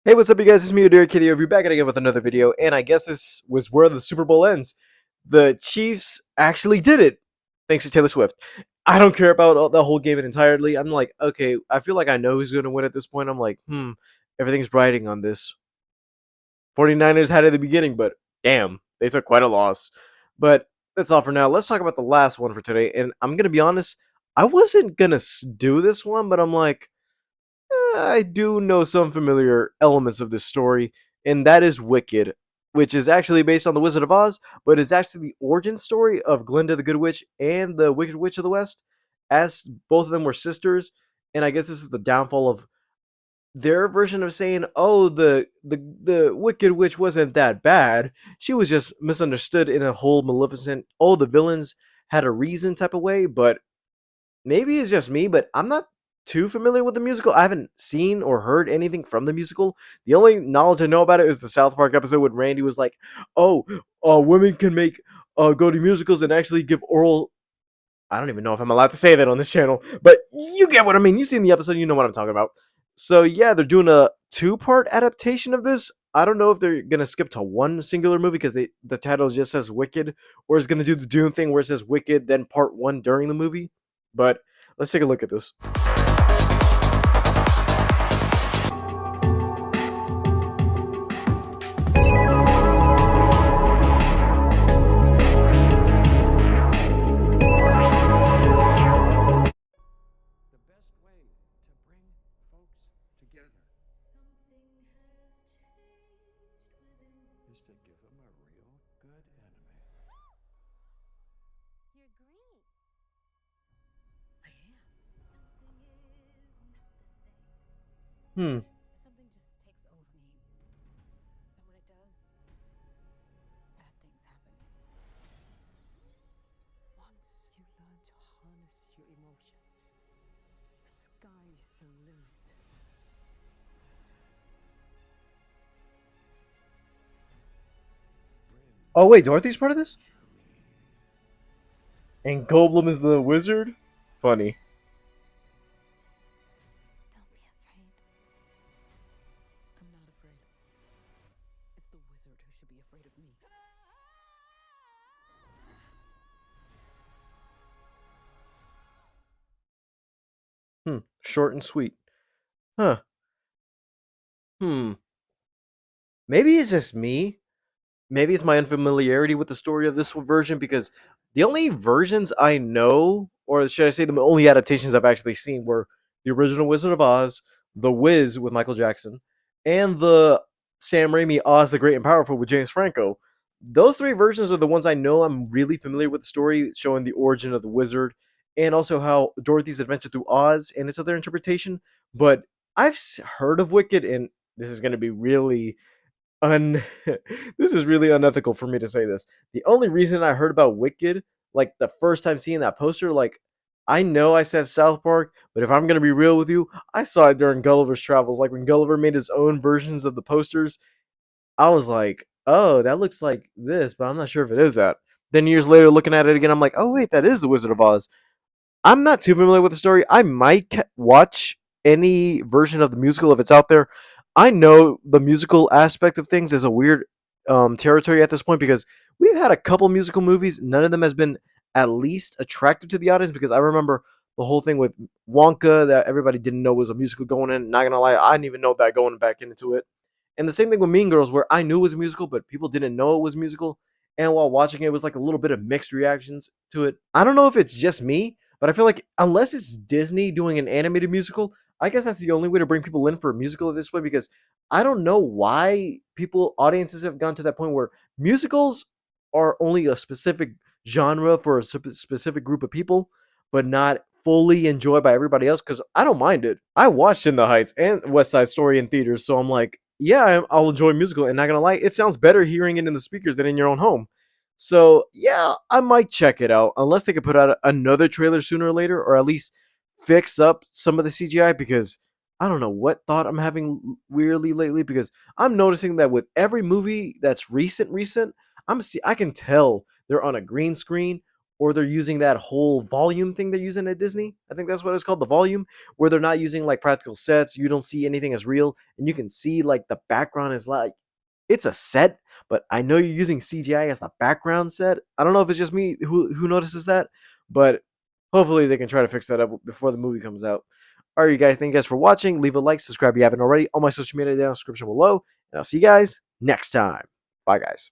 Hey, what's up, you guys? It's me, Derek Kitty, over back again with another video, and I guess this was where the Super Bowl ends. The Chiefs actually did it, thanks to Taylor Swift. I don't care about the whole game entirely. I'm like, okay, I feel like I know who's going to win at this point. I'm like, everything's riding on this. 49ers had it at the beginning, but damn, they took quite a loss. But that's all for now. Let's talk about the last one for today, and I'm going to be honest, I wasn't going to do this one, but I'm like, I do know some familiar elements of this story, and that is Wicked, which is actually based on The Wizard of Oz, but it's actually the origin story of Glinda the Good Witch and the Wicked Witch of the West, as both of them were sisters. And I guess this is the downfall of their version of saying, "Oh, the Wicked Witch wasn't that bad. She was just misunderstood in a whole Maleficent. Oh, the villains had a reason type of way." But maybe it's just me, but I'm not too familiar with the musical. I haven't seen or heard anything from the musical. The only knowledge I know about it is the South Park episode when Randy was like, "Oh, women can make go to musicals and actually give oral." I don't even know if I'm allowed to say that on this channel, but you get what I mean. You've seen the episode, you know what I'm talking about. So yeah, they're doing a two-part adaptation of this. I don't know if they're gonna skip to one singular movie because the title just says Wicked, or is gonna do the Dune thing where it says Wicked, then part one during the movie. But let's take a look at this. The best way to bring folks together is to give them a real good enemy. You're green. I am. Hmm. Something just takes over me. And when it does, bad things happen. Once you learn to harness your emotions, the sky's the limit. Oh wait, Dorothy's part of this, and Goldblum is the wizard. Funny. Don't be afraid. I'm not afraid. It's the wizard who should be afraid of me. Short and sweet. Huh. Hmm. Maybe it's just me. Maybe it's my unfamiliarity with the story of this version because the only versions I know, or should I say the only adaptations I've actually seen, were the original Wizard of Oz, The Wiz with Michael Jackson, and the Sam Raimi Oz the Great and Powerful with James Franco. Those three versions are the ones I know I'm really familiar with the story, showing the origin of the wizard and also how Dorothy's adventure through Oz and its other interpretation. But I've heard of Wicked, and this is going to be really un this is really unethical for me to say this. The only reason I heard about Wicked, like the first time seeing that poster, like I know I said South Park, but if I'm gonna be real with you, I saw it during Gulliver's Travels. Like when Gulliver made his own versions of the posters, I was like, oh, that looks like this, but I'm not sure if it is that. Then years later, looking at it again, I'm like, oh wait, that is the Wizard of Oz. I'm not too familiar with the story. I might watch any version of the musical if it's out there. I know the musical aspect of things is a weird territory at this point because we've had a couple musical movies. None of them has been at least attractive to the audience because I remember the whole thing with Wonka that everybody didn't know was a musical going in. Not gonna lie, I didn't even know that going back into it. And the same thing with Mean Girls, where I knew it was a musical, but people didn't know it was musical. And while watching it, it was like a little bit of mixed reactions to it. I don't know if it's just me, but I feel like unless it's Disney doing an animated musical, I guess that's the only way to bring people in for a musical this way because I don't know why audiences have gone to that point where musicals are only a specific genre for a specific group of people, but not fully enjoyed by everybody else. Because I don't mind it. I watched In the Heights and West Side Story in theaters, so I'm like, yeah, I'll enjoy musical. And not gonna lie, it sounds better hearing it in the speakers than in your own home. So yeah, I might check it out unless they could put out another trailer sooner or later, or at least fix up some of the CGI because I don't know what thought I'm having weirdly lately because I'm noticing that with every movie that's recent, I can tell they're on a green screen or they're using that whole volume thing they're using at Disney. I think that's what it's called, the volume, where they're not using like practical sets. You don't see anything as real, and you can see like the background is like it's a set, but I know you're using CGI as the background set. I don't know if it's just me who notices that, but hopefully they can try to fix that up before the movie comes out. All right, you guys, thank you guys for watching. Leave a like, subscribe if you haven't already. All my social media down in the description below, and I'll see you guys next time. Bye, guys.